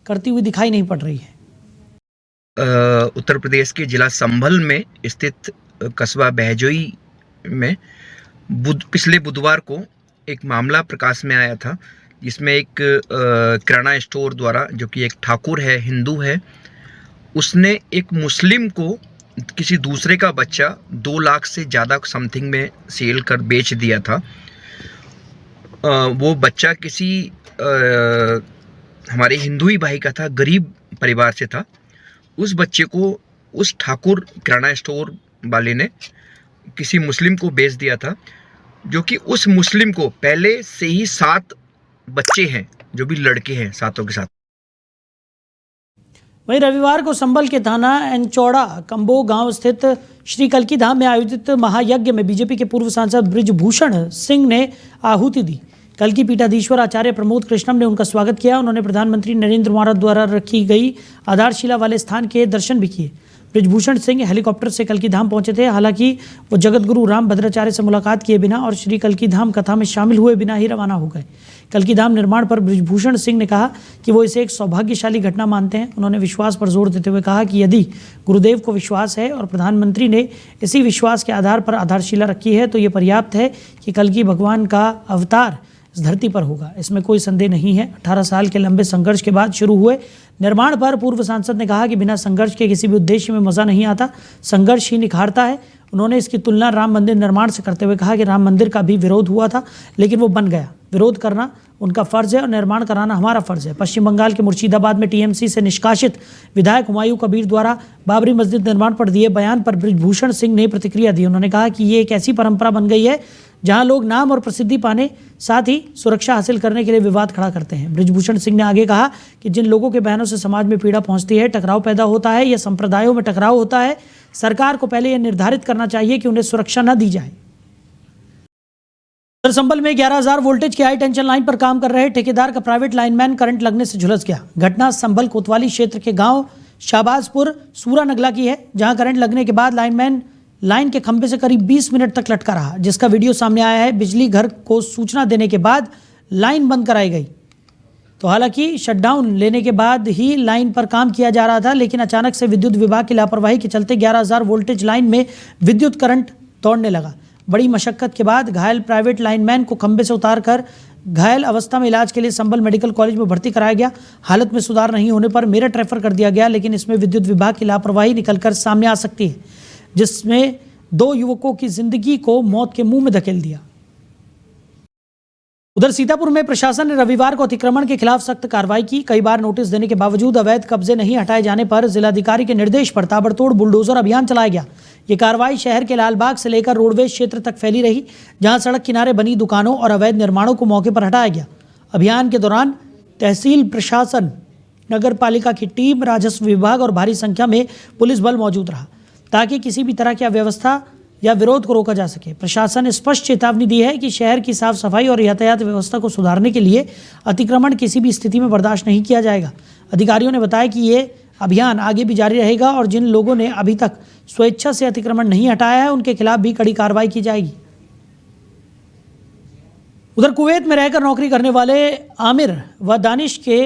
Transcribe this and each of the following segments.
करती हुई दिखाई नहीं पड़ रही है। उत्तर प्रदेश के जिला संभल में स्थित कस्बा बहजोई में पिछले बुधवार को एक मामला प्रकाश में आया था, जिसमें एक किराना स्टोर द्वारा, जो कि एक ठाकुर है, हिंदू है, उसने एक मुस्लिम को किसी दूसरे का बच्चा 2 लाख से ज़्यादा समथिंग में सेल कर बेच दिया था। वो बच्चा किसी हमारे हिंदू ही भाई का था, गरीब परिवार से था। उस बच्चे को उस ठाकुर किराना स्टोर वाले ने किसी मुस्लिम को बेच दिया था, जो कि उस मुस्लिम को पहले से ही 7 बच्चे हैं, जो भी लड़के हैं, 7 के साथ। वहीं रविवार को संभल के थाना एनचौड़ा कंबो गांव स्थित श्री कल्की धाम में आयोजित महायज्ञ में बीजेपी के पूर्व सांसद बृजभूषण सिंह ने आहुति दी। कल्की पीठाधीश्वर आचार्य प्रमोद कृष्णम ने उनका स्वागत किया। उन्होंने प्रधानमंत्री नरेंद्र मोदी द्वारा रखी गई आधारशिला वाले स्थान के दर्शन भी किए। बृजभूषण सिंह हेलीकॉप्टर से कल्की धाम पहुंचे थे। हालांकि वो जगतगुरु राम भद्राचार्य से मुलाकात किए बिना और श्री कल्की धाम कथा में शामिल हुए बिना ही रवाना हो गए। कल्की धाम निर्माण पर बृजभूषण सिंह ने कहा कि वो इसे एक सौभाग्यशाली घटना मानते हैं। उन्होंने विश्वास पर जोर देते हुए कहा कि यदि गुरुदेव को विश्वास है और प्रधानमंत्री ने इसी विश्वास के आधार पर आधारशिला रखी है तो ये पर्याप्त है कि कल्की भगवान का अवतार इस धरती पर होगा, इसमें कोई संदेह नहीं है। 18 साल के लंबे संघर्ष के बाद शुरू हुए निर्माण पर पूर्व सांसद ने कहा कि बिना संघर्ष के किसी भी उद्देश्य में मज़ा नहीं आता, संघर्ष ही निखारता है। उन्होंने इसकी तुलना राम मंदिर निर्माण से करते हुए कहा कि राम मंदिर का भी विरोध हुआ था, लेकिन वो बन गया। विरोध करना उनका फ़र्ज़ है और निर्माण कराना हमारा फ़र्ज़ है। पश्चिम बंगाल के मुर्शिदाबाद में टीएमसी से निष्कासित विधायक हुमायूं कबीर द्वारा बाबरी मस्जिद निर्माण पर दिए बयान पर बृजभूषण सिंह ने प्रतिक्रिया दी। उन्होंने कहा कि ये एक ऐसी परंपरा बन गई है जहां लोग नाम और प्रसिद्धि पाने, साथ ही सुरक्षा हासिल करने के लिए विवाद खड़ा करते हैं। बृजभूषण सिंह ने आगे कहा कि जिन लोगों के बयानों से समाज में पीड़ा पहुंचती है, टकराव पैदा होता है या संप्रदायों में टकराव होता है, सरकार को पहले यह निर्धारित करना चाहिए कि उन्हें सुरक्षा न दी जाए। संभल में 11,000 वोल्टेज की हाई टेंशन लाइन पर काम कर रहे ठेकेदार का प्राइवेट लाइनमैन करंट लगने से झुलस गया। घटना संभल कोतवाली क्षेत्र के गांव शाहबाजपुर सूरा नगला की है, जहां करंट लगने के बाद लाइनमैन लाइन के खंभे से करीब 20 मिनट तक लटका रहा, जिसका वीडियो सामने आया है। बिजली घर को सूचना देने के बाद लाइन बंद कराई गई। तो हालांकि शटडाउन लेने के बाद ही लाइन पर काम किया जा रहा था, लेकिन अचानक से विद्युत विभाग की लापरवाही के चलते 11,000 वोल्टेज लाइन में विद्युत करंट दौड़ने लगा। बड़ी मशक्कत के बाद घायल प्राइवेट लाइनमैन को खंभे से उतारकर घायल अवस्था में इलाज के लिए संभल मेडिकल कॉलेज में भर्ती कराया गया। हालत में सुधार नहीं होने पर मेरठ रेफर कर दिया गया, लेकिन इसमें विद्युत विभाग की लापरवाही निकलकर सामने आ सकती है, जिसमें 2 युवकों की जिंदगी को मौत के मुंह में धकेल दिया। उधर सीतापुर में प्रशासन ने रविवार को अतिक्रमण के खिलाफ सख्त कार्रवाई की। कई बार नोटिस देने के बावजूद अवैध कब्जे नहीं हटाए जाने पर जिलाधिकारी के निर्देश पर ताबड़तोड़ बुलडोजर अभियान चलाया गया। ये कार्रवाई शहर के लालबाग से लेकर रोडवेज क्षेत्र तक फैली रही, जहां सड़क किनारे बनी दुकानों और अवैध निर्माणों को मौके पर हटाया गया। अभियान के दौरान तहसील प्रशासन, नगर पालिका की टीम, राजस्व विभाग और भारी संख्या में पुलिस बल मौजूद रहा, ताकि किसी भी तरह की अव्यवस्था या विरोध को रोका जा सके। प्रशासन ने स्पष्ट चेतावनी दी है कि शहर की साफ सफाई और यातायात व्यवस्था को सुधारने के लिए अतिक्रमण किसी भी स्थिति में बर्दाश्त नहीं किया जाएगा। अधिकारियों ने बताया कि ये अभियान आगे भी जारी रहेगा और जिन लोगों ने अभी तक स्वेच्छा से अतिक्रमण नहीं हटाया है, उनके खिलाफ भी कड़ी कार्रवाई की जाएगी। उधर कुवैत में रहकर नौकरी करने वाले आमिर व दानिश के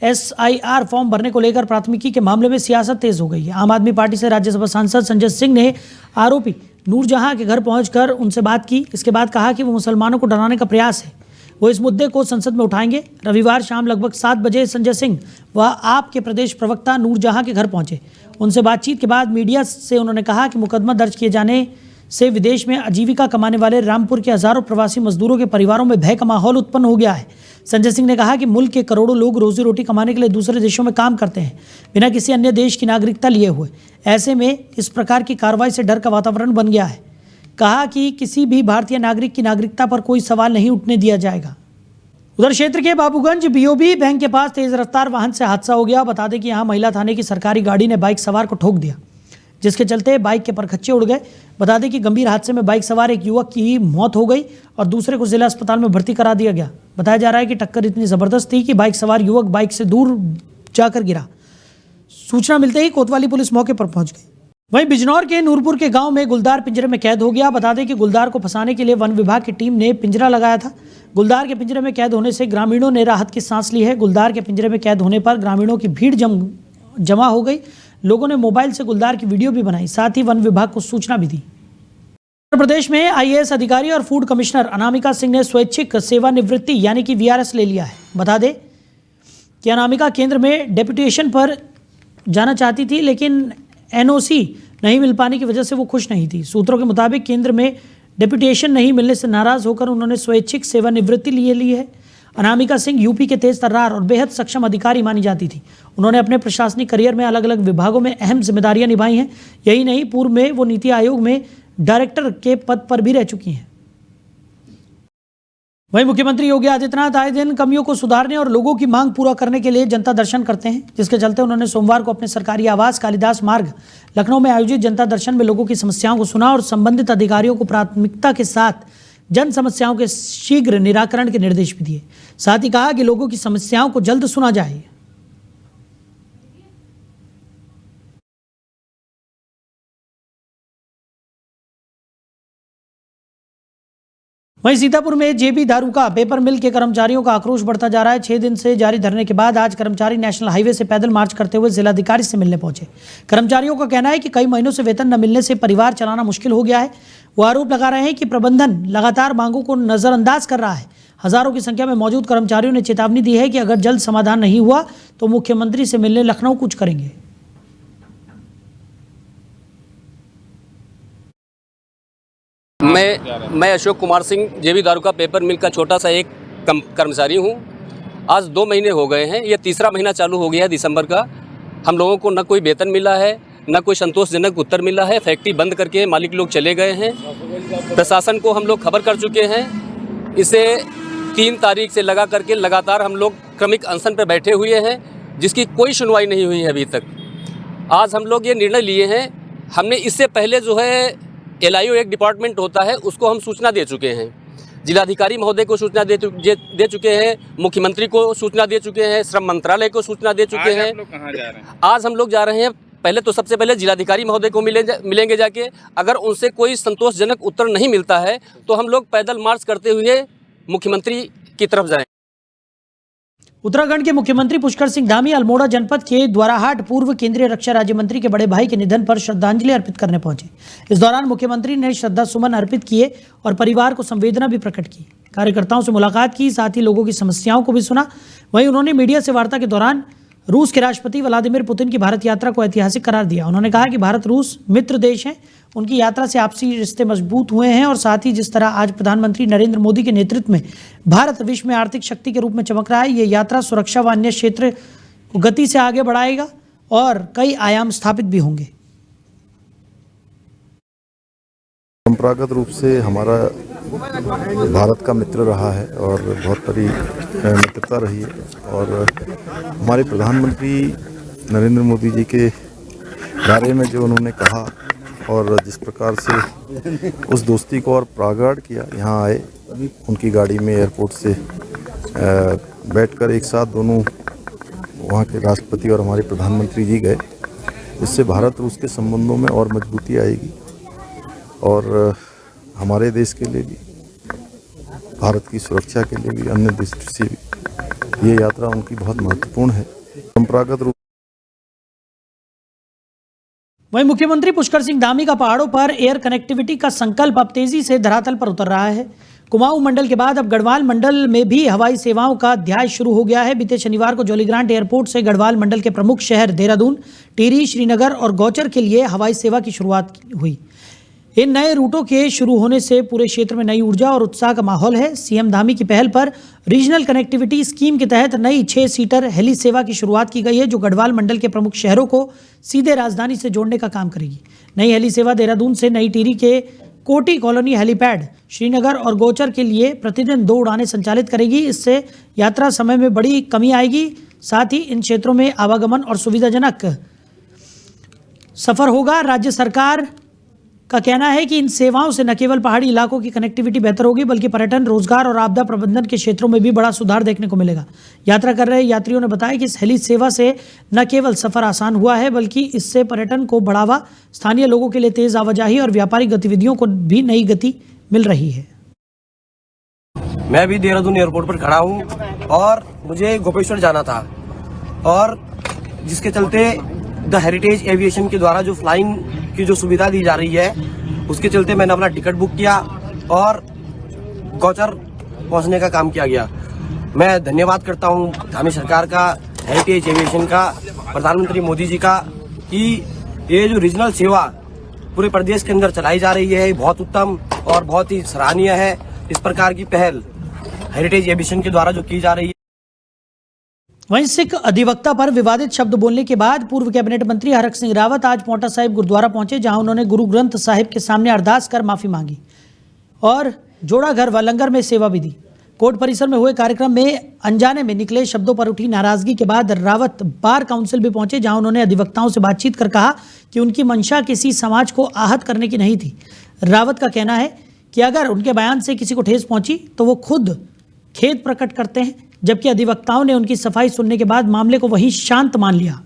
SIR फॉर्म भरने को लेकर प्राथमिकी के मामले में सियासत तेज हो गई है। आम आदमी पार्टी से राज्यसभा सांसद संजय सिंह ने आरोपी नूरजहां के घर पहुंचकर उनसे बात की। इसके बाद कहा कि वो मुसलमानों को डराने का प्रयास है, वो इस मुद्दे को संसद में उठाएंगे। रविवार शाम लगभग 7 बजे संजय सिंह व आप के प्रदेश प्रवक्ता नूरजहां के घर पहुंचे। उनसे बातचीत के बाद मीडिया से उन्होंने कहा कि मुकदमा दर्ज किए जाने से विदेश में आजीविका कमाने वाले रामपुर के हजारों प्रवासी मजदूरों के परिवारों में भय का माहौल उत्पन्न हो गया है। संजय सिंह ने कहा कि मुल्क के करोड़ों लोग रोजी रोटी कमाने के लिए दूसरे देशों में काम करते हैं, बिना किसी अन्य देश की नागरिकता लिए हुए। ऐसे में इस प्रकार की कार्रवाई से डर का वातावरण बन गया है। कहा कि किसी भी भारतीय नागरिक की नागरिकता पर कोई सवाल नहीं उठने दिया जाएगा। उधर क्षेत्र के बाबूगंज BOB बैंक के पास तेज रफ्तार वाहन से हादसा हो गया। बता दें कि यहाँ महिला थाने की सरकारी गाड़ी ने बाइक सवार को ठोक दिया, जिसके चलते बाइक के परखच्चे उड़ गए। बता दें कि गंभीर हादसे में बाइक सवार एक युवक की मौत हो गई और दूसरे को जिला अस्पताल में भर्ती करा दिया गया। बताया जा रहा है कि टक्कर इतनी ज़बरदस्त थी कि बाइक सवार युवक बाइक से दूर जाकर गिरा। सूचना मिलते ही कोतवाली पुलिस मौके पर पहुंच गई। वहीं बिजनौर के नूरपुर के गांव में गुलदार पिंजरे में कैद हो गया। बता दें कि गुलदार को फंसाने के लिए वन विभाग की टीम ने पिंजरा लगाया था। गुलदार के पिंजरे में कैद होने से ग्रामीणों ने राहत की सांस ली है। गुलदार के पिंजरे में कैद होने पर ग्रामीणों की भीड़ जमा हो गई। लोगों ने मोबाइल से गुलदार की वीडियो भी बनाई, साथ ही वन विभाग को सूचना भी दी। उत्तर प्रदेश में आईएएस अधिकारी और फूड कमिश्नर अनामिका सिंह ने स्वैच्छिक सेवानिवृत्ति यानी कि वीआरएस ले लिया है। बता दें कि अनामिका केंद्र में डेपुटेशन पर जाना चाहती थी, लेकिन एनओसी नहीं मिल पाने की वजह से वो खुश नहीं थी। सूत्रों के मुताबिक केंद्र में डेपुटेशन नहीं मिलने से नाराज होकर उन्होंने स्वैच्छिक सेवानिवृत्ति ली है। अनामिका सिंह यूपी के तेज तर्रार और बेहद सक्षम अधिकारी मानी जाती थी। उन्होंने अपने प्रशासनिक करियर में अलग अलग विभागों में अहम जिम्मेदारियां निभाई हैं। यही नहीं, पूर्व में वो नीति आयोग में डायरेक्टर के पद पर भी रह चुकी हैं। वहीं मुख्यमंत्री योगी आदित्यनाथ आए दिन कमियों को सुधारने और लोगों की मांग पूरा करने के लिए जनता दर्शन करते हैं, जिसके चलते उन्होंने सोमवार को अपने सरकारी आवास कालिदास मार्ग लखनऊ में आयोजित जनता दर्शन में लोगों की समस्याओं को सुना और संबंधित अधिकारियों को प्राथमिकता के साथ जन समस्याओं के शीघ्र निराकरण के निर्देश भी दिए। साथ ही कहा कि लोगों की समस्याओं को जल्द सुना जाए। वहीं सीतापुर में जेबी दारू का पेपर मिल के कर्मचारियों का आक्रोश बढ़ता जा रहा है। 6 दिन से जारी धरने के बाद आज कर्मचारी नेशनल हाईवे से पैदल मार्च करते हुए जिलाधिकारी से मिलने पहुंचे। कर्मचारियों का कहना है कि कई महीनों से वेतन न मिलने से परिवार चलाना मुश्किल हो गया है। वो आरोप लगा रहे हैं कि प्रबंधन लगातार मांगों को नजरअंदाज कर रहा है। हजारों की संख्या में मौजूद कर्मचारियों ने चेतावनी दी है कि अगर जल्द समाधान नहीं हुआ तो मुख्यमंत्री से मिलने लखनऊ कूच करेंगे। मैं अशोक कुमार सिंह जेबी दारू का पेपर मिल का छोटा सा एक कर्मचारी हूं। आज 2 महीने हो गए हैं, ये तीसरा महीना चालू हो गया है दिसंबर का। हम लोगों को न कोई वेतन मिला है, न कोई संतोषजनक उत्तर मिला है। फैक्ट्री बंद करके मालिक लोग चले गए हैं। प्रशासन को हम लोग खबर कर चुके हैं। इसे 3 तारीख से लगा करके लगातार हम लोग क्रमिक अनशन पर बैठे हुए हैं, जिसकी कोई सुनवाई नहीं हुई है अभी तक। आज हम लोग ये निर्णय लिए हैं। हमने इससे पहले जो है LIO एक डिपार्टमेंट होता है, उसको हम सूचना दे चुके हैं। जिलाधिकारी महोदय को सूचना दे चुके हैं, मुख्यमंत्री को सूचना दे चुके हैं, श्रम मंत्रालय को सूचना दे चुके हैं। आप लोग कहाँ जा रहे हैं? आज हम लोग जा रहे हैं, पहले तो सबसे पहले जिलाधिकारी महोदय को मिलेंगे जाके। अगर उनसे कोई संतोषजनक उत्तर नहीं मिलता है तो हम लोग पैदल मार्च करते हुए मुख्यमंत्री की तरफ जाएं। उत्तराखंड के मुख्यमंत्री पुष्कर सिंह धामी अल्मोड़ा जनपद के द्वाराहाट पूर्व केंद्रीय रक्षा राज्य मंत्री के बड़े भाई के निधन पर श्रद्धांजलि अर्पित करने पहुंचे। इस दौरान मुख्यमंत्री ने श्रद्धा सुमन अर्पित किए और परिवार को संवेदना भी प्रकट की। कार्यकर्ताओं से मुलाकात की, साथ ही लोगों की समस्याओं को भी सुना। वहीं उन्होंने मीडिया से वार्ता के दौरान रूस के राष्ट्रपति व्लादिमीर पुतिन की भारत यात्रा को ऐतिहासिक करार दिया। उन्होंने कहा कि भारत रूस मित्र देश हैं, उनकी यात्रा से आपसी रिश्ते मजबूत हुए हैं और साथ ही जिस तरह आज प्रधानमंत्री नरेंद्र मोदी के नेतृत्व में भारत विश्व में आर्थिक शक्ति के रूप में चमक रहा है, ये यात्रा सुरक्षा व अन्य क्षेत्र को गति से आगे बढ़ाएगा और कई आयाम स्थापित भी होंगे। परंपरागत रूप से हमारा भारत का मित्र रहा है और बहुत बड़ी मित्रता रही है और हमारे प्रधानमंत्री नरेंद्र मोदी जी के बारे में जो उन्होंने कहा और जिस प्रकार से उस दोस्ती को और प्रगाढ़ किया, यहाँ आए उनकी गाड़ी में एयरपोर्ट से बैठकर एक साथ दोनों वहाँ के राष्ट्रपति और हमारे प्रधानमंत्री जी गए। इससे भारत रूस के संबंधों में और मजबूती आएगी और हमारे देश के लिए भी, भारत की सुरक्षा के लिए भी, अन्य दृष्टि से भी ये यात्रा उनकी बहुत महत्वपूर्ण है। परंपरागत रूप वहीं मुख्यमंत्री पुष्कर सिंह धामी का पहाड़ों पर एयर कनेक्टिविटी का संकल्प अब तेजी से धरातल पर उतर रहा है। कुमाऊं मंडल के बाद अब गढ़वाल मंडल में भी हवाई सेवाओं का अध्याय शुरू हो गया है। बीते शनिवार को जौलीग्रांट एयरपोर्ट से गढ़वाल मंडल के प्रमुख शहर देहरादून, टिहरी, श्रीनगर और गौचर के लिए हवाई सेवा की शुरुआत हुई। इन नए रूटों के शुरू होने से पूरे क्षेत्र में नई ऊर्जा और उत्साह का माहौल है। सीएम धामी की पहल पर रीजनल कनेक्टिविटी स्कीम के तहत नई 6 सीटर हेली सेवा की शुरुआत की गई है, जो गढ़वाल मंडल के प्रमुख शहरों को सीधे राजधानी से जोड़ने का काम करेगी। नई हेली सेवा देहरादून से नई टिहरी के कोटी कॉलोनी हेलीपैड, श्रीनगर और गौचर के लिए प्रतिदिन 2 उड़ानें संचालित करेगी। इससे यात्रा समय में बड़ी कमी आएगी। साथ ही इन क्षेत्रों में आवागमन और सुविधाजनक सफर होगा। राज्य सरकार का कहना है कि इन सेवाओं से न केवल पहाड़ी इलाकों की कनेक्टिविटी बेहतर होगी, बल्कि पर्यटन, रोजगार और आपदा प्रबंधन के क्षेत्रों में भी बड़ा सुधार देखने को मिलेगा। यात्रा कर रहे यात्रियों ने बताया कि इस हेली सेवा से न केवल सफर आसान हुआ है, बल्कि इससे पर्यटन को बढ़ावा, स्थानीय लोगों के लिए तेज आवाजाही और व्यापारिक गतिविधियों को भी नई गति मिल रही है। मैं अभी देहरादून एयरपोर्ट पर खड़ा हूँ और मुझे गोपेश्वर जाना था, और जिसके चलते द हेरिटेज एविएशन के द्वारा जो फ्लाइंग की जो सुविधा दी जा रही है, उसके चलते मैंने अपना टिकट बुक किया और गौचर पहुंचने का काम किया गया। मैं धन्यवाद करता हूं धामी सरकार का, हेरिटेज एविएशन का, प्रधानमंत्री मोदी जी का, कि ये जो रीजनल सेवा पूरे प्रदेश के अंदर चलाई जा रही है, बहुत उत्तम और बहुत ही सराहनीय है। इस प्रकार की पहल हेरिटेज एविएशन के द्वारा जो की जा रही है। वहीं सिख अधिवक्ता पर विवादित शब्द बोलने के बाद पूर्व कैबिनेट मंत्री हरक सिंह रावत आज पांवटा साहिब गुरुद्वारा पहुंचे, जहां उन्होंने गुरु ग्रंथ साहिब के सामने अरदास कर माफी मांगी और जोड़ा घर व लंगर में सेवा भी दी। कोर्ट परिसर में हुए कार्यक्रम में अनजाने में निकले शब्दों पर उठी नाराजगी के बाद रावत बार काउंसिल भी पहुंचे, जहां उन्होंने अधिवक्ताओं से बातचीत कर कहा कि उनकी मंशा किसी समाज को आहत करने की नहीं थी। रावत का कहना है कि अगर उनके बयान से किसी को ठेस पहुंची तो वो खुद खेद प्रकट करते हैं, जबकि अधिवक्ताओं ने उनकी सफाई सुनने के बाद मामले को वहीं शांत मान लिया।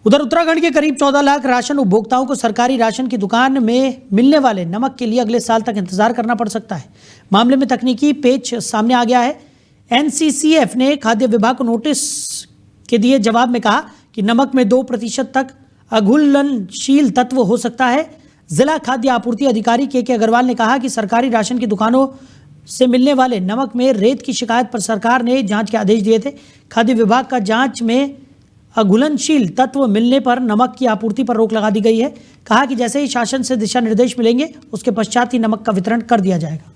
उधर उत्तराखंड के करीब 14 लाख राशन उपभोक्ताओं को सरकारी राशन की दुकान में मिलने वाले नमक के लिए अगले साल तक इंतजार करना पड़ सकता है। मामले में तकनीकी पेच सामने आ गया है। एनसीसीएफ ने खाद्य विभाग को नोटिस के दिए जवाब में कहा कि नमक में 2% तक अघुलनशील तत्व हो सकता है। जिला खाद्य आपूर्ति अधिकारी के अग्रवाल ने कहा कि सरकारी राशन की दुकानों से मिलने वाले नमक में रेत की शिकायत पर सरकार ने जांच के आदेश दिए थे। खाद्य विभाग का जांच में अघुलनशील तत्व मिलने पर नमक की आपूर्ति पर रोक लगा दी गई है। कहा कि जैसे ही शासन से दिशा निर्देश मिलेंगे उसके पश्चात ही नमक का वितरण कर दिया जाएगा।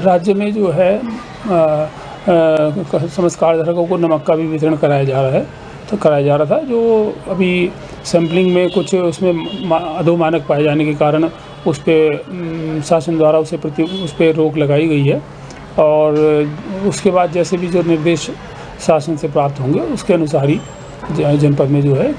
राज्य में जो है समस्त कार्डधारकों को नमक का भी वितरण कराया जा रहा था, जो अभी सैम्पलिंग में कुछ उसमें अधोमानक पाए जाने के कारण उस पर शासन द्वारा उस पर रोक लगाई गई है, और उसके बाद जैसे भी जो निर्देश शासन से प्राप्त होंगे उसके अनुसार ही जनपद में जो है।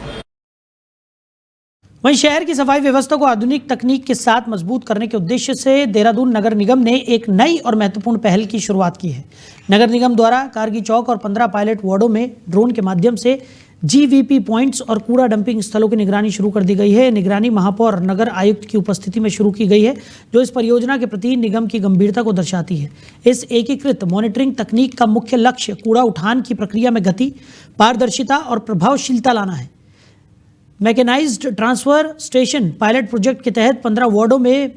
वहीं शहर की सफाई व्यवस्था को आधुनिक तकनीक के साथ मजबूत करने के उद्देश्य से देहरादून नगर निगम ने एक नई और महत्वपूर्ण पहल की शुरुआत की है। नगर निगम द्वारा कारगी चौक और 15 पायलट वार्डों में ड्रोन के माध्यम से जीवीपी पॉइंट्स और कूड़ा डंपिंग स्थलों की निगरानी शुरू कर दी गई है। निगरानी महापौर नगर आयुक्त की उपस्थिति में शुरू की गई है, जो इस परियोजना के प्रति निगम की गंभीरता को दर्शाती है। इस एकीकृत मॉनिटरिंग तकनीक का मुख्य लक्ष्य कूड़ा उठान की प्रक्रिया में गति, पारदर्शिता और प्रभावशीलता लाना है। Mechanized transfer station pilot project के तहत 15 वार्डों में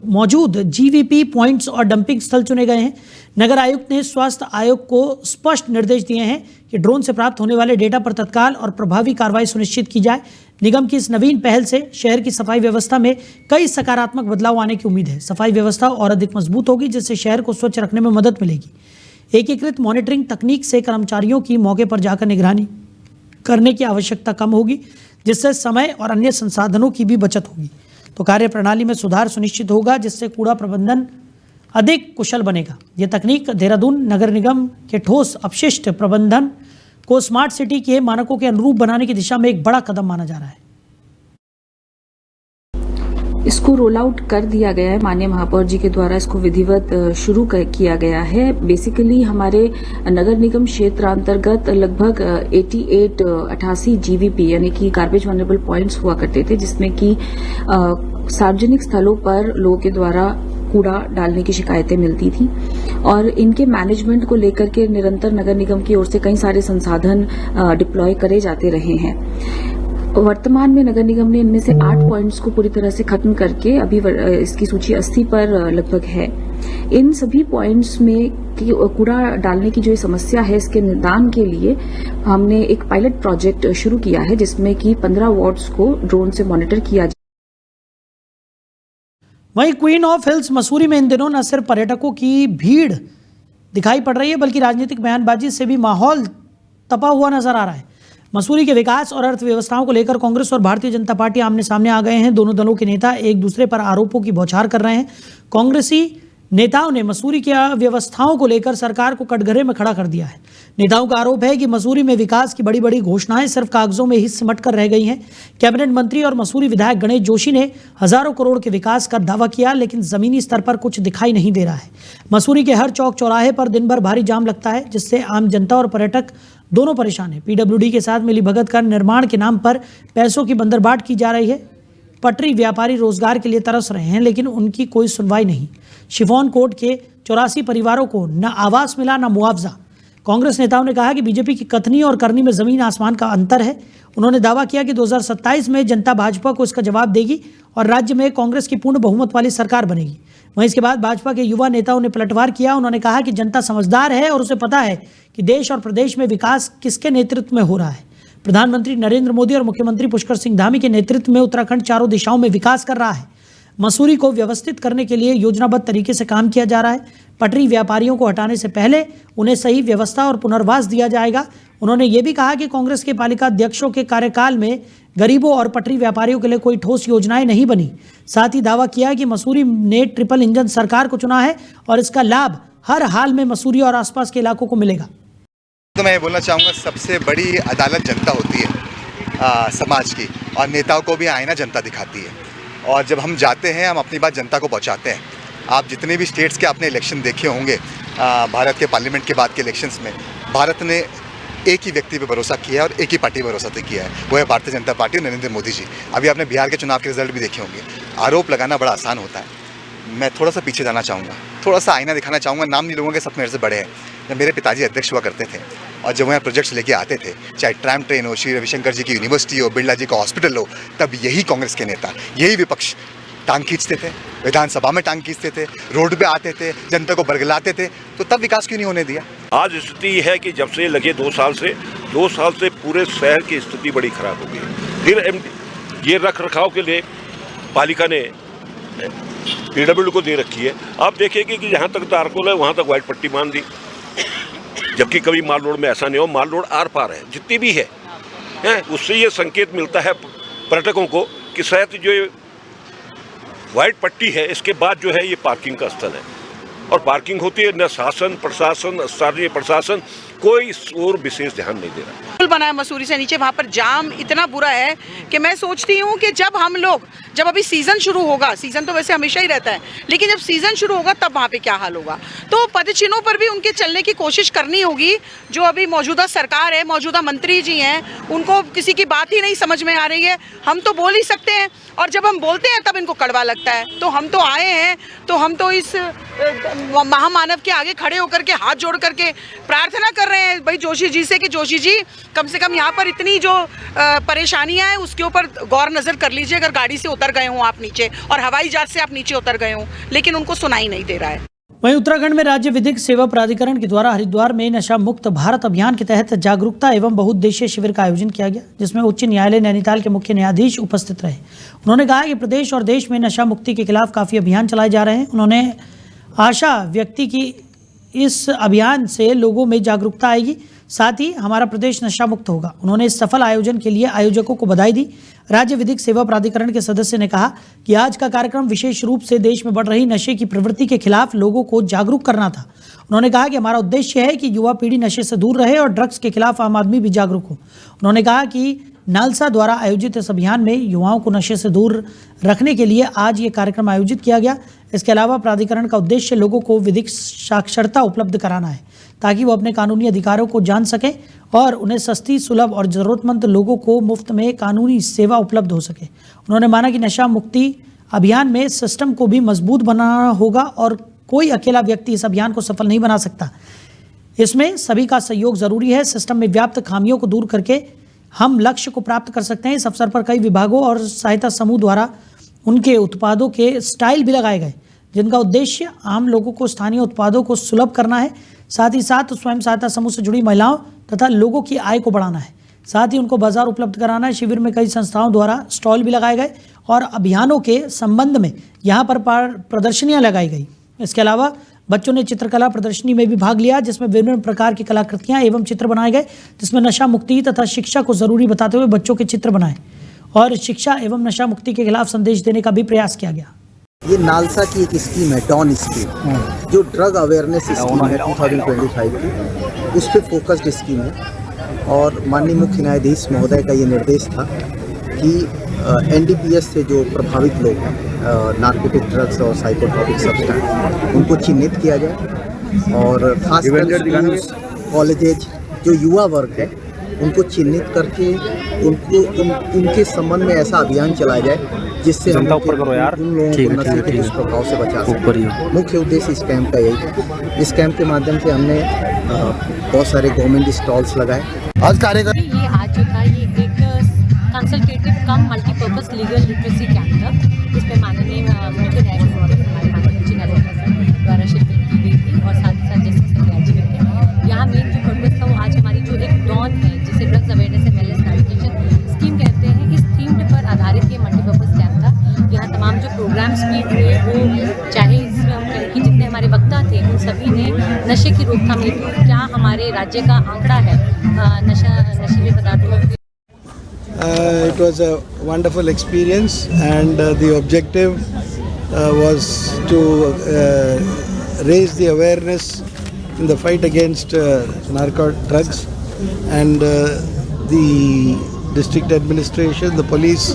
मौजूद जीवीपी पॉइंट्स और डंपिंग स्थल चुने गए हैं। नगर आयुक्त ने स्वास्थ्य आयोग को स्पष्ट निर्देश दिए हैं कि ड्रोन से प्राप्त होने वाले डेटा पर तत्काल और प्रभावी कार्रवाई सुनिश्चित की जाए। निगम की इस नवीन पहल से शहर की सफाई व्यवस्था में कई सकारात्मक बदलाव आने की उम्मीद है। सफाई व्यवस्था और अधिक मजबूत होगी, जिससे शहर को स्वच्छ रखने में मदद मिलेगी। एकीकृत मॉनिटरिंग तकनीक से कर्मचारियों की मौके पर जाकर निगरानी करने की आवश्यकता कम होगी, जिससे समय और अन्य संसाधनों की भी बचत होगी। तो कार्य प्रणाली में सुधार सुनिश्चित होगा, जिससे कूड़ा प्रबंधन अधिक कुशल बनेगा। यह तकनीक देहरादून नगर निगम के ठोस अपशिष्ट प्रबंधन को स्मार्ट सिटी के मानकों के अनुरूप बनाने की दिशा में एक बड़ा कदम माना जा रहा है। इसको रोल आउट कर दिया गया है, माननीय महापौर जी के द्वारा इसको विधिवत शुरू किया गया है। बेसिकली हमारे नगर निगम क्षेत्रांतर्गत लगभग 88 जीवीपी यानी कि गार्बेज वनरेबल पॉइंट्स हुआ करते थे, जिसमें कि सार्वजनिक स्थलों पर लोगों के द्वारा कूड़ा डालने की शिकायतें मिलती थी, और इनके मैनेजमेंट को लेकर के निरंतर नगर निगम की ओर से कई सारे संसाधन डिप्लॉय करे जाते रहे हैं। वर्तमान में नगर निगम ने इनमें से 8 पॉइंट्स को पूरी तरह से खत्म करके अभी इसकी सूची 80 पर लगभग है। इन सभी पॉइंट्स में कूड़ा डालने की जो समस्या है, इसके निदान के लिए हमने एक पायलट प्रोजेक्ट शुरू किया है, जिसमें कि 15 वार्ड्स को ड्रोन से मॉनिटर किया जाए। वहीं क्वीन ऑफ हिल्स मसूरी में इन दिनों न सिर्फ पर्यटकों की भीड़ दिखाई पड़ रही है, बल्कि राजनीतिक बयानबाजी से भी माहौल तपा हुआ नजर आ रहा है। मसूरी के विकास और अर्थव्यवस्थाओं को लेकर कांग्रेस और भारतीय जनता पार्टी आमने सामने आ गए हैं। दोनों दलों के नेता एक दूसरे पर आरोपों की बौछार कर रहे हैं। कांग्रेसी नेताओं ने मसूरी की व्यवस्थाओं को लेकर सरकार को कटघरे में खड़ा कर दिया है। नेताओं का आरोप है कि मसूरी में विकास की बड़ी बड़ी घोषणाएं सिर्फ कागजों में ही सिमट कर रह गई हैं। कैबिनेट मंत्री और मसूरी विधायक गणेश जोशी ने हजारों करोड़ के विकास का दावा किया, लेकिन जमीनी स्तर पर कुछ दिखाई नहीं दे रहा है। मसूरी के हर चौक चौराहे पर दिन भर भारी जाम लगता है, जिससे आम जनता और पर्यटक दोनों परेशान है। पीडब्ल्यूडी के साथ मिलीभगत कर निर्माण के नाम पर पैसों की बंदरबाट की जा रही है। पटरी व्यापारी रोजगार के लिए तरस रहे हैं, लेकिन उनकी कोई सुनवाई नहीं। शिफॉन कोट के 84 परिवारों को न आवास मिला न मुआवजा। कांग्रेस नेताओं ने कहा कि बीजेपी की कथनी और करनी में जमीन आसमान का अंतर है। उन्होंने दावा किया कि 2027 में जनता भाजपा को इसका जवाब देगी और राज्य में कांग्रेस की पूर्ण बहुमत वाली सरकार बनेगी। वहीं इसके बाद भाजपा के युवा नेताओं ने पलटवार किया। उन्होंने कहा कि जनता समझदार है और उसे पता है कि देश और प्रदेश में विकास किसके नेतृत्व में हो रहा है। प्रधानमंत्री नरेंद्र मोदी और मुख्यमंत्री पुष्कर सिंह धामी के नेतृत्व में उत्तराखंड चारों दिशाओं में विकास कर रहा है। मसूरी को व्यवस्थित करने के लिए योजनाबद्ध तरीके से काम किया जा रहा है। पटरी व्यापारियों को हटाने से पहले उन्हें सही व्यवस्था और पुनर्वास दिया जाएगा। उन्होंने ये भी कहा कि कांग्रेस के पालिका अध्यक्षों के कार्यकाल में गरीबों और पटरी व्यापारियों के लिए कोई ठोस योजनाएं नहीं बनी। साथ ही दावा किया कि मसूरी ने ट्रिपल इंजन सरकार को चुना है और इसका लाभ हर हाल में मसूरी और आसपास के इलाकों को मिलेगा। तो मैं ये बोलना चाहूँगा, सबसे बड़ी अदालत जनता होती है समाज की, और नेताओं को भी आईना जनता दिखाती है। और जब हम जाते हैं, हम अपनी बात जनता को पहुंचाते हैं। आप जितने भी स्टेट्स के आपने इलेक्शन देखे होंगे, भारत के पार्लियामेंट के बाद के इलेक्शंस में भारत ने एक ही व्यक्ति पे भरोसा किया है और एक ही पार्टी पे भरोसा किया है, वो है भारतीय जनता पार्टी और नरेंद्र मोदी जी। अभी आपने बिहार के चुनाव के रिजल्ट भी देखे होंगे। आरोप लगाना बड़ा आसान होता है। मैं थोड़ा सा पीछे जाना चाहूँगा, थोड़ा सा आईना दिखाना चाहूँगा। नाम नहीं लूँगा कि सब मेरे से बड़े हैं। जब मेरे पिताजी अध्यक्ष हुआ करते थे और जब वो यहाँ प्रोजेक्ट्स लेके आते थे, चाहे ट्रैम ट्रेन हो, श्री रविशंकर जी की यूनिवर्सिटी हो, बिरला जी का हॉस्पिटल हो, तब यही कांग्रेस के नेता, यही विपक्ष टांग खींचते थे, विधानसभा में टांग खींचते थे, रोड पे आते थे, जनता को बरगलाते थे। तो तब विकास क्यों नहीं होने दिया? आज स्थिति है कि जब से लगे 2 साल से पूरे शहर की स्थिति बड़ी खराब हो गई। फिर ये रख रखाव के लिए पालिका ने पीडब्ल्यू को दे रखी है। आप देखिएगा कि जहाँ तक तारकोल है वहाँ तक व्हाइट पट्टी मान दी, जबकि कभी माल रोड में ऐसा नहीं हो। माल रोड आर पार है, जितनी भी है, उससे ये संकेत मिलता है पर्यटकों को कि शायद जो व्हाइट पट्टी है इसके बाद जो है ये पार्किंग का स्थल है, और पार्किंग होती है। न शासन प्रशासन, स्थानीय प्रशासन कोई इस ओर विशेष ध्यान नहीं दे रहा। पुल बना है मसूरी से नीचे, वहाँ पर जाम इतना बुरा है कि मैं सोचती हूँ कि जब अभी सीजन शुरू होगा, सीजन तो वैसे हमेशा ही रहता है, लेकिन जब सीजन शुरू होगा तब वहाँ पे क्या हाल होगा। तो पदचिन्हों पर भी उनके चलने की कोशिश करनी होगी। जो अभी मौजूदा सरकार है, मौजूदा मंत्री जी हैं, उनको किसी की बात ही नहीं समझ में आ रही है। हम तो बोल ही सकते हैं, और जब हम बोलते हैं तब इनको कड़वा लगता है। तो हम तो आए हैं, तो हम तो इस महामानव के आगे खड़े होकर के हाथ जोड़ करके प्रार्थना कर रहे हैं भाई जोशी जी से कि जोशी जी कम से कम यहाँ पर इतनी जो परेशानियां हैं उसके ऊपर गौर नजर कर लीजिए। अगर गाड़ी से उतर गए हों आप नीचे और हवाई जहाज से आप नीचे उतर गए हों, लेकिन उनको सुनाई नहीं दे रहा है। वहीं उत्तराखंड में राज्य विधिक सेवा प्राधिकरण के द्वारा हरिद्वार में नशा मुक्त भारत अभियान के तहत जागरूकता एवं बहुउद्देशीय शिविर का आयोजन किया गया, जिसमें उच्च न्यायालय नैनीताल के मुख्य न्यायाधीश उपस्थित रहे। उन्होंने कहा कि प्रदेश और देश में नशा मुक्ति के खिलाफ काफी अभियान चलाए जा रहे हैं। उन्होंने आशा व्यक्त की इस अभियान से लोगों में जागरूकता आएगी, साथ ही हमारा प्रदेश नशा मुक्त होगा। उन्होंने इस सफल आयोजन के लिए आयोजकों को बधाई दी। राज्य विधिक सेवा प्राधिकरण के सदस्य ने कहा कि आज का कार्यक्रम विशेष रूप से देश में बढ़ रही नशे की प्रवृत्ति के खिलाफ लोगों को जागरूक करना था। उन्होंने कहा कि हमारा उद्देश्य है कि युवा पीढ़ी नशे से दूर रहे और ड्रग्स के खिलाफ आम आदमी भी जागरूक हो। उन्होंने कहा कि नालसा द्वारा आयोजित इस अभियान में युवाओं को नशे से दूर रखने के लिए आज ये कार्यक्रम आयोजित किया गया। इसके अलावा प्राधिकरण का उद्देश्य लोगों को विधिक साक्षरता उपलब्ध कराना है, ताकि वो अपने कानूनी अधिकारों को जान सकें और उन्हें सस्ती, सुलभ और ज़रूरतमंद लोगों को मुफ्त में कानूनी सेवा उपलब्ध हो सके। उन्होंने माना कि नशा मुक्ति अभियान में सिस्टम को भी मजबूत बनाना होगा और कोई अकेला व्यक्ति इस अभियान को सफल नहीं बना सकता। इसमें सभी का सहयोग जरूरी है। सिस्टम में व्याप्त खामियों को दूर करके हम लक्ष्य को प्राप्त कर सकते हैं। इस अवसर पर कई विभागों और सहायता समूह द्वारा उनके उत्पादों के स्टाइल भी लगाए गए, जिनका उद्देश्य आम लोगों को स्थानीय उत्पादों को सुलभ करना है। साथ ही साथ स्वयं सहायता समूह से जुड़ी महिलाओं तथा लोगों की आय को बढ़ाना है, साथ ही उनको बाजार उपलब्ध कराना है। शिविर में कई संस्थाओं द्वारा स्टॉल भी लगाए गए और अभियानों के संबंध में यहाँ पर प्रदर्शनियाँ लगाई गई। इसके अलावा बच्चों ने चित्रकला प्रदर्शनी में भी भाग लिया, जिसमें विभिन्न प्रकार की कलाकृतियाँ एवं चित्र बनाए गए, जिसमें नशा मुक्ति तथा शिक्षा को जरूरी बताते हुए बच्चों के चित्र बनाए और शिक्षा एवं नशा मुक्ति के खिलाफ संदेश देने का भी प्रयास किया गया। ये नालसा की एक स्कीम है, डॉन स्कीम, जो ड्रग अवेयरनेस स्कीम है 2025 की, उस पर फोकस्ड स्कीम है। और माननीय मुख्य न्यायाधीश महोदय का ये निर्देश था कि एनडीपीएस से जो प्रभावित लोग हैं, नार्कोटिक ड्रग्स और साइकोट्रॉपिक सब्सटेंस, उनको चिन्हित किया जाए और खासकर कॉलेजेज जो युवा वर्ग है उनको चिन्हित करके उनके संबंध में ऐसा अभियान चलाया जाए जिससे हम उन लोगों को नशे के दुष्प्रभाव से बचा सकें। मुख्य उद्देश्य इस कैंप का यही था। इस कैंप के माध्यम से हमने बहुत सारे गवर्नमेंट स्टॉल्स लगाए। आज कार्यक्रम ये आज जो था ये एक कंसल्टेटिव कम मल्टीपर्पज लीगल लिटरेसी कैंप था, जिसमें माननीय मुख्य न्यायाधीश हमारे माननीय उच्च न्यायालय द्वारा शिरकत की गई थी और साथ ही साथ जस्टिस संध्याजी थे। यहाँ मेन जो पर्पज था वो आज हमारी जो एक डॉन है जिसे drugs awareness and wellness navigation scheme कहते हैं, इस थीम पर आधारित ये मल्टीपर्पज कैंप था। यहाँ तमाम जो प्रोग्राम्स भी हुए वो चाहे इसमें हम कहें कि जितने हमारे वक्ता थे उन सभी ने नशे की रोकथाम हेतु क्या हमारे राज्य का आंकड़ा है नशीले पदार्थों। It was a wonderful experience, and the objective was to raise the awareness in the fight against narcotic drugs, and the district administration, the police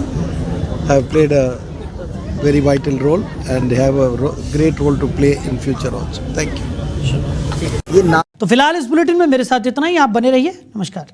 have played a very vital role and they have a great role to play in future also. Thank you. तो फिलहाल इस bulletin में मेरे साथ इतना ही। आप बने रहिए। नमस्कार।